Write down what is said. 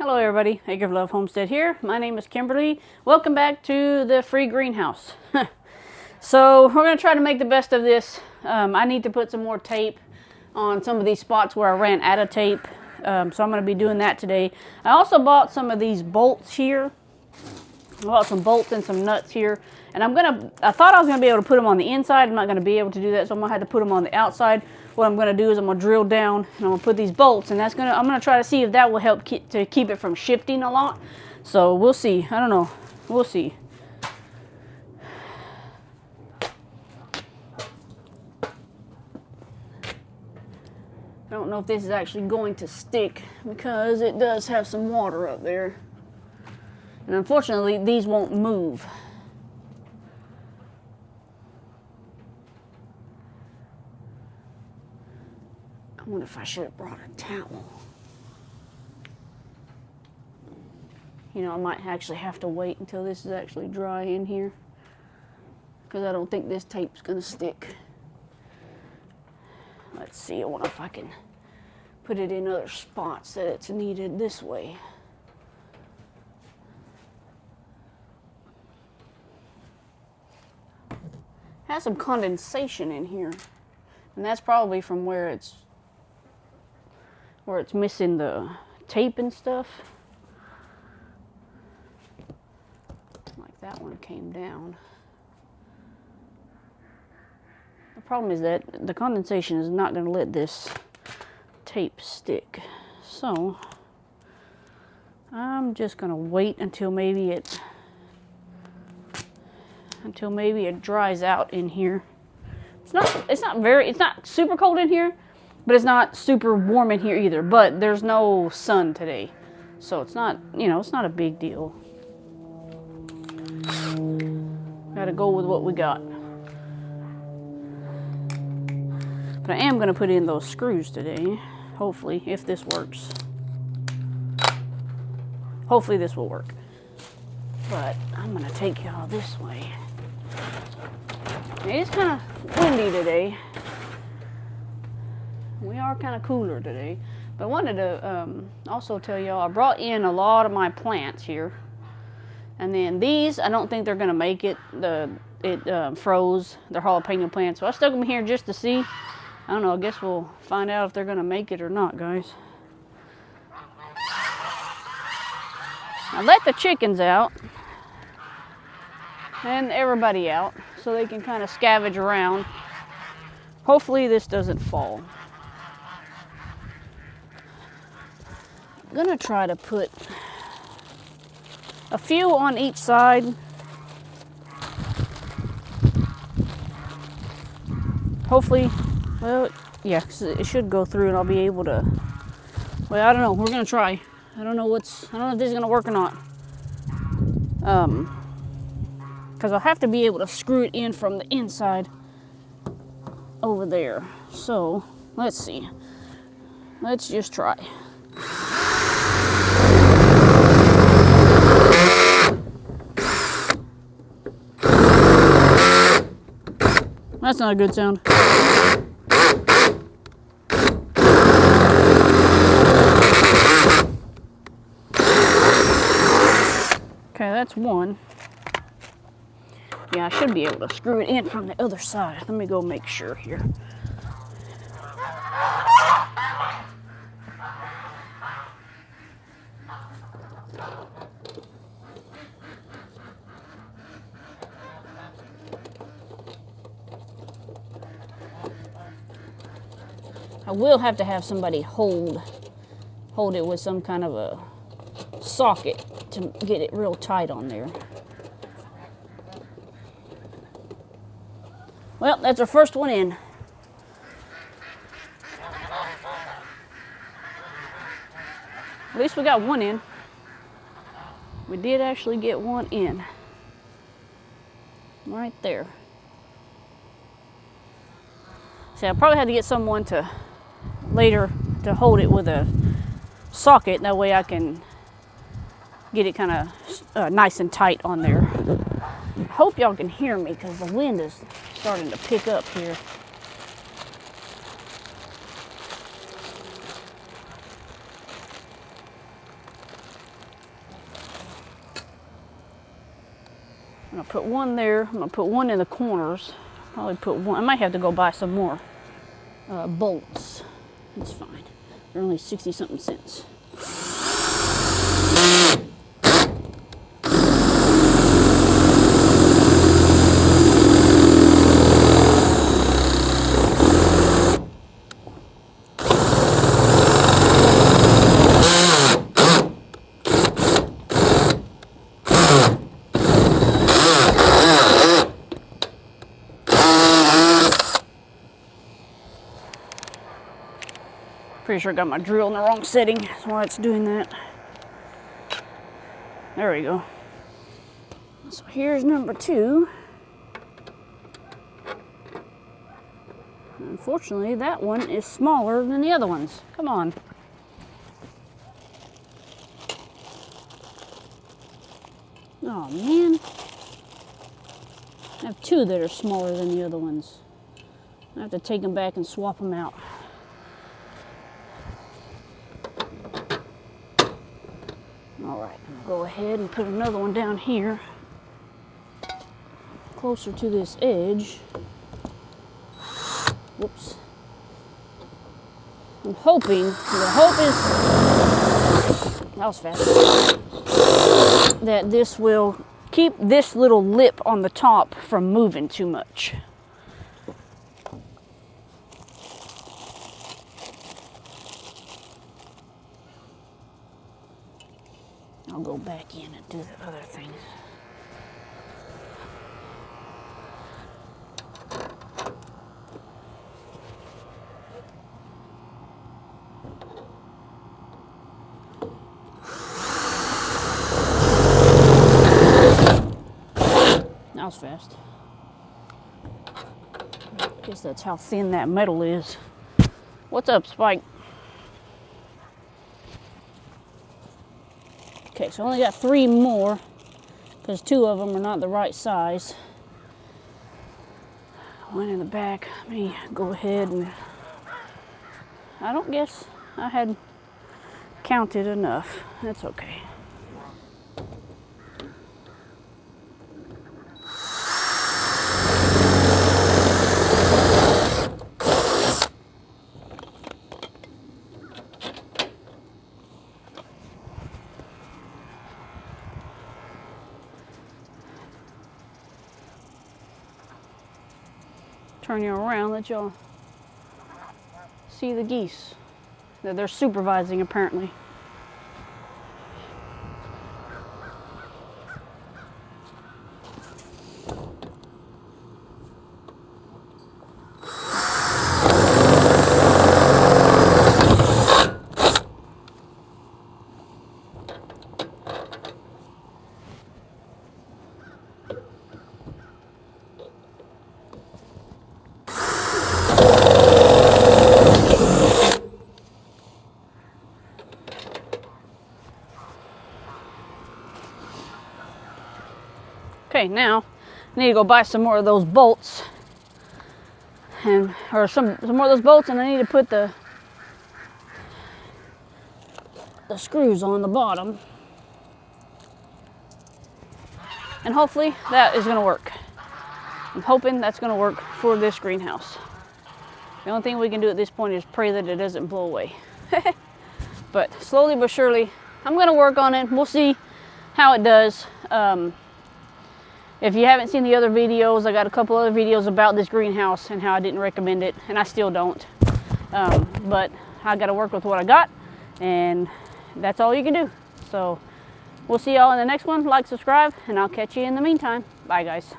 Hello everybody, Acre of Love Homestead here. My name is Kimberly. Welcome back to the free greenhouse. So we're going to try to make the best of this. I need to put some more tape on some of these spots where I ran out of tape. So I'm going to be doing that today. I also bought some of these bolts here. I bought some bolts and some nuts here. And I thought I was going to be able to put them on the inside. I'm not going to be able to do that, so I'm going to have to put them on the outside. What I'm going to do is I'm going to drill down and I'm going to put these bolts, and I'm going to try to see if that will help to keep it from shifting a lot. So we'll see. I don't know. We'll see. I don't know if this is actually going to stick because it does have some water up there. And unfortunately, these won't move. I wonder if I should have brought a towel. You know, I might actually have to wait until this is actually dry in here, because I don't think this tape's going to stick. Let's see, I wonder if I can put it in other spots that it's needed this way. Has some condensation in here, and that's probably from where it's missing the tape and stuff. Like that one came down. The problem is that the condensation is not going to let this tape stick. So I'm just going to wait until maybe it dries out in here. It's not super cold in here, but it's not super warm in here either. But there's no sun today, so it's not, it's not a big deal. Gotta go with what we got. But I am gonna put in those screws today, hopefully, if this works. Hopefully this will work. But I'm gonna take y'all this way. It is kind of windy today. We are kind of cooler today. But I wanted to also tell y'all, I brought in a lot of my plants here. And then these, I don't think they're going to make it. It froze. They're jalapeno plants. So I stuck them here just to see. I don't know, I guess we'll find out if they're going to make it or not, guys. I let the chickens out. And everybody out, so they can kind of scavenge around. Hopefully this doesn't fall. I'm gonna try to put a few on each side. Hopefully, well, yeah, 'cause it should go through and I'll be able to, well, I don't know, we're gonna try. I don't know if this is gonna work or not. Because I'll have to be able to screw it in from the inside over there. So, let's see. Let's just try. That's not a good sound. Okay, that's one. Yeah, I should be able to screw it in from the other side. Let me go make sure here. I will have to have somebody hold it with some kind of a socket to get it real tight on there. Well, that's our first one in. At least we got one in. We did actually get one in. Right there. See, I probably had to get someone to later to hold it with a socket. That way I can get it kind of nice and tight on there. I hope y'all can hear me because the wind is starting to pick up here. gonna put one there. I'm gonna put one in the corners. Probably put one. I might have to go buy some more bolts. It's fine. They're only 60-something cents. Pretty sure I got my drill in the wrong setting. That's why it's doing that. There we go. So here's number 2. Unfortunately, that one is smaller than the other ones. Come on. Oh man. I have 2 that are smaller than the other ones. I have to take them back and swap them out. Alright, I'm going to go ahead and put another one down here, closer to this edge. Whoops. I'm hoping, the hope is, that was fast, that this will keep this little lip on the top from moving too much. I'll go back in and do the other things. That was fast. I guess that's how thin that metal is. What's up, Spike? Okay, so I only got 3 more because 2 of them are not the right size. One in the back. Let me go ahead and, I don't guess I had counted enough. That's okay. Turn you around, let y'all see the geese that they're supervising apparently. Okay, now I need to go buy some more of those bolts, or some more of those bolts, and I need to put the screws on the bottom, and hopefully that is going to work. I'm hoping that's going to work for this greenhouse. The only thing we can do at this point is pray that it doesn't blow away. But slowly but surely, I'm going to work on it. We'll see how it does. If you haven't seen the other videos, I got a couple other videos about this greenhouse and how I didn't recommend it, and I still don't. But I got to work with what I got, and that's all you can do. So we'll see y'all in the next one. Like, subscribe, and I'll catch you in the meantime. Bye, guys.